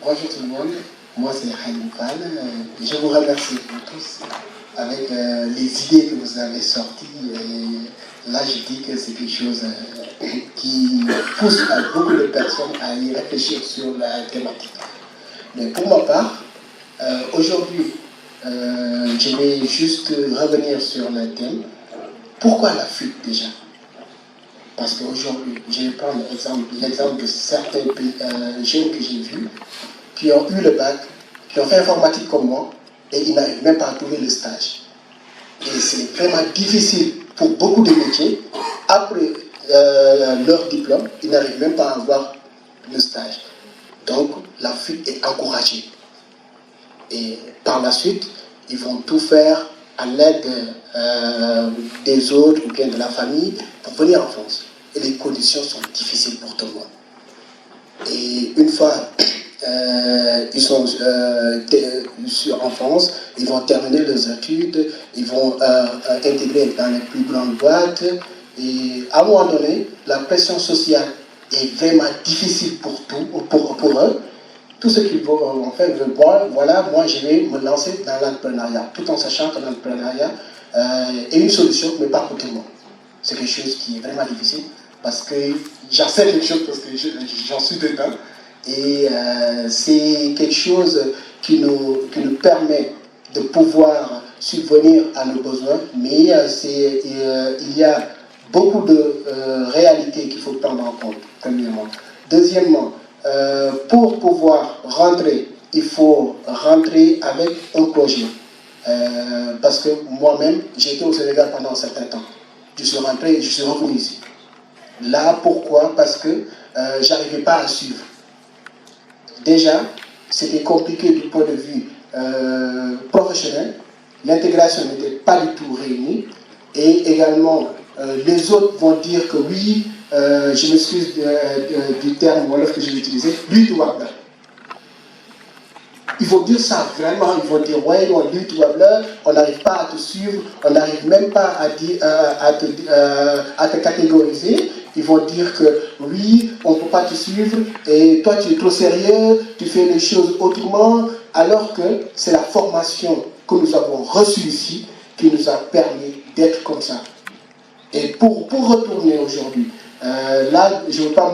Bonjour tout le monde, moi c'est Khadim Fall. Je vous remercie vous tous avec les idées que vous avez sorties. Là je dis que c'est quelque chose qui pousse beaucoup de personnes à y réfléchir sur la thématique. Mais pour ma part, aujourd'hui, je vais juste revenir sur le thème. Pourquoi la fuite déjà? Parce qu'aujourd'hui, je vais prendre l'exemple de certains jeunes que j'ai vus qui ont eu le bac, qui ont fait informatique comme moi, et ils n'arrivent même pas à trouver le stage. Et c'est vraiment difficile pour beaucoup de métiers. Après leur diplôme, ils n'arrivent même pas à avoir le stage. Donc, la fuite est encouragée. Et par la suite, ils vont tout faire à l'aide des autres ou bien de la famille pour venir en France. Et les conditions sont difficiles pour tout le monde. Et une fois ils sont en France, ils vont terminer leurs études, ils vont intégrer dans les plus grandes boîtes. Et à un moment donné, la pression sociale est vraiment difficile pour eux. Tout ce qu'ils vont en fait, voilà, moi je vais me lancer dans l'entrepreneuriat, tout en sachant que l'entrepreneuriat est une solution, mais pas pour tout le monde. C'est quelque chose qui est vraiment difficile, parce que j'en sais quelque chose, parce que j'en suis dedans, et c'est quelque chose qui nous permet de pouvoir subvenir à nos besoins, mais il y a beaucoup de réalités qu'il faut prendre en compte, premièrement. Deuxièmement, pour pouvoir rentrer, il faut rentrer avec un projet. Parce que moi-même, j'ai été au Sénégal pendant un certain temps. Je suis rentré et je suis revenu ici. Là, pourquoi? Parce que je n'arrivais pas à suivre. Déjà, c'était compliqué du point de vue professionnel. L'intégration n'était pas du tout réunie. Et également, les autres vont dire que oui, je m'excuse du terme wolof que j'ai utilisé, lui tu vois là. Ils vont dire ça vraiment, ils vont dire ouais, lui tu vois là, on n'arrive pas à te suivre, on n'arrive même pas à te catégoriser. Ils vont dire que oui, on ne peut pas te suivre et toi tu es trop sérieux, tu fais les choses autrement, alors que c'est la formation que nous avons reçue ici qui nous a permis d'être comme ça. Et pour retourner aujourd'hui, là, je ne veux pas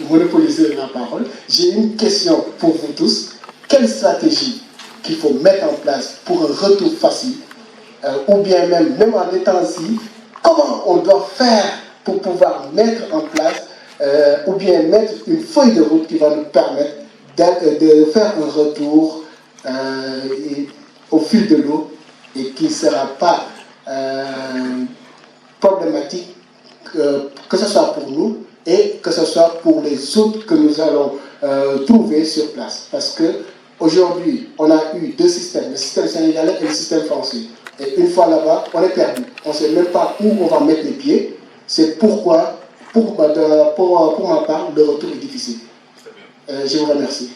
monopoliser la parole. J'ai une question pour vous tous. Quelle stratégie qu'il faut mettre en place pour un retour facile, ou bien même en étant ici, comment on doit faire pour pouvoir mettre en place, ou bien mettre une feuille de route qui va nous permettre de faire un retour au fil de l'eau et qui ne sera pas problématique, que ce soit pour nous et que ce soit pour les autres que nous allons trouver sur place. Parce que aujourd'hui, on a eu deux systèmes, le système sénégalais et le système français. Et une fois là-bas, on est perdu. On ne sait même pas où on va mettre les pieds. C'est pourquoi, pour ma part, le retour est difficile. Je vous remercie.